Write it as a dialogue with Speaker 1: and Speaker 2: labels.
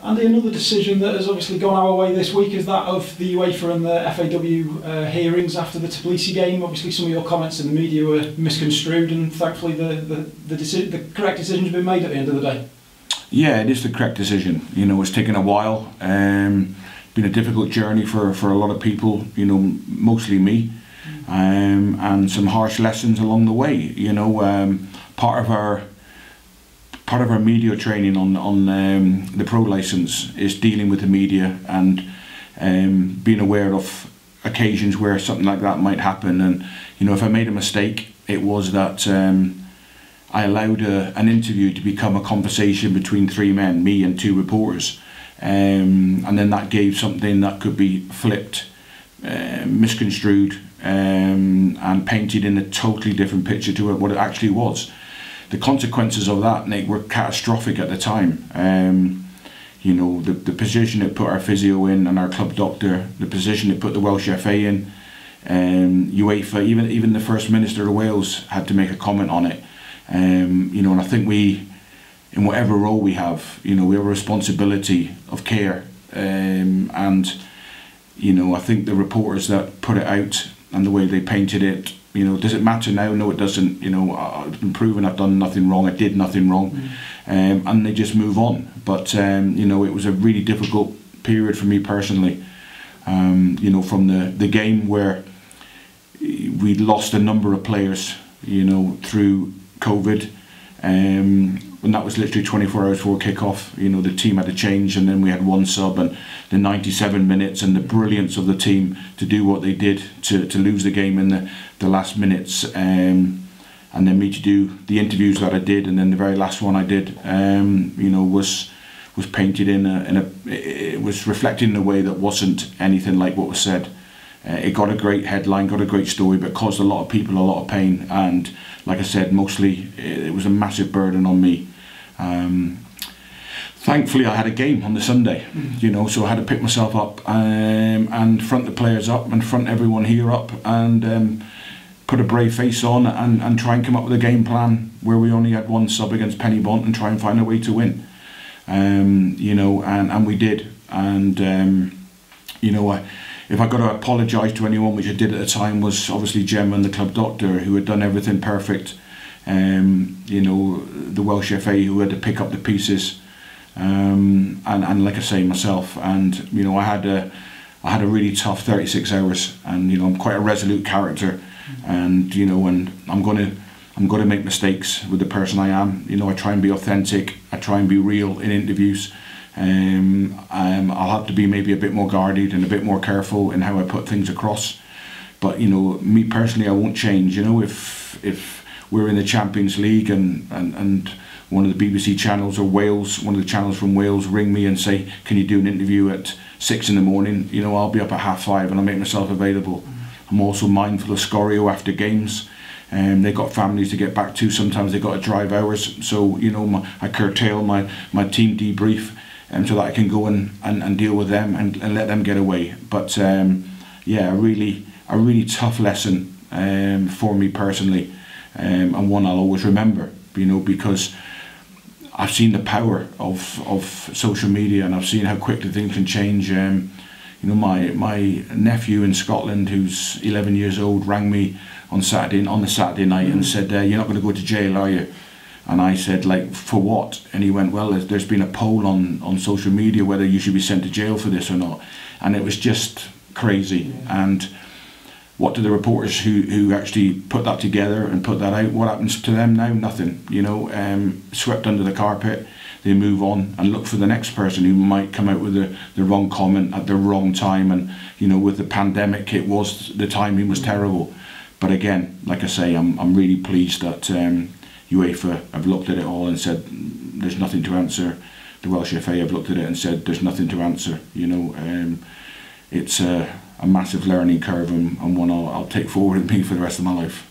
Speaker 1: Andy, another decision that has obviously gone our way this week is that of the UEFA and the FAW hearings after the Tbilisi game. Obviously some of your comments in the media were misconstrued, and thankfully the correct decision has been made at the end of the day.
Speaker 2: Yeah, it is the correct decision. You know, it's taken a while. Been a difficult journey for a lot of people, you know, mostly me, and some harsh lessons along the way. You know, part of our media training on the pro license is dealing with the media and being aware of occasions where something like that might happen. And you know, if I made a mistake, it was that I allowed an interview to become a conversation between three men, me and two reporters, and then that gave something that could be flipped, misconstrued, and painted in a totally different picture to what it actually was. The consequences of that, Nick, were catastrophic at the time. You know, the position it put our physio in and our club doctor, the position it put the Welsh FA in, UEFA, even the First Minister of Wales had to make a comment on it. You know, and I think we, in whatever role we have, you know, we have a responsibility of care. And, you know, I think the reporters that put it out and the way they painted it, you know, does it matter now? No, it doesn't. You know, I've been proven I've done nothing wrong. I did nothing wrong, and they just move on. But you know, it was a really difficult period for me personally. You know, from the game where we lost a number of players, you know, through COVID, and that was literally 24 hours before kick-off. You know, the team had to change, and then we had one sub, and the 97 minutes, and the brilliance of the team to do what they did to lose the game in the last minutes, and then me to do the interviews that I did, and then the very last one I did, you know, was painted it was reflected in a way that wasn't anything like what was said. It got a great headline, got a great story, but caused a lot of people a lot of pain. And like I said, mostly it was a massive burden on me. Thankfully, I had a game on the Sunday, you know, so I had to pick myself up and front the players up and front everyone here up and put a brave face on and try and come up with a game plan where we only had one sub against Pennybont and try and find a way to win. You know, and we did. And, you know, if I got to apologise to anyone, which I did at the time, was obviously Gemma and the club doctor, who had done everything perfect. You know, the Welsh FA, who had to pick up the pieces, and like I say, myself. And you know, I had a really tough 36 hours, and you know, I'm quite a resolute character, and you know, and I'm gonna make mistakes with the person I am. You know, I try and be authentic. I try and be real in interviews. I'll have to be maybe a bit more guarded and a bit more careful in how I put things across. But you know, me personally, I won't change. You know, if we're in the Champions League and one of the BBC channels or Wales, one of the channels from Wales ring me and say, can you do an interview at 6 in the morning? You know, I'll be up at 5:30 and I'll make myself available. I'm also mindful of Scorio after games. They've got families to get back to. Sometimes they've got to drive hours. So, you know, I curtail my team debrief so that I can go and deal with them and let them get away. But yeah, a really tough lesson for me personally, and one I'll always remember, you know, because I've seen the power of social media, and I've seen how quickly things can change. You know, my nephew in Scotland, who's 11 years old, rang me on the Saturday night and said, "You're not going to go to jail, are you?" And I said, like, for what? And he went, well, there's been a poll on social media whether you should be sent to jail for this or not. And it was just crazy. And what do the reporters who actually put that together and put that out, what happens to them now? Nothing, you know, swept under the carpet. They move on and look for the next person who might come out with the wrong comment at the wrong time. And, you know, with the pandemic, the timing was terrible. But again, like I say, I'm really pleased that UEFA have looked at it all and said there's nothing to answer. The Welsh FA have looked at it and said there's nothing to answer. You know, it's a massive learning curve and one I'll take forward with me for the rest of my life.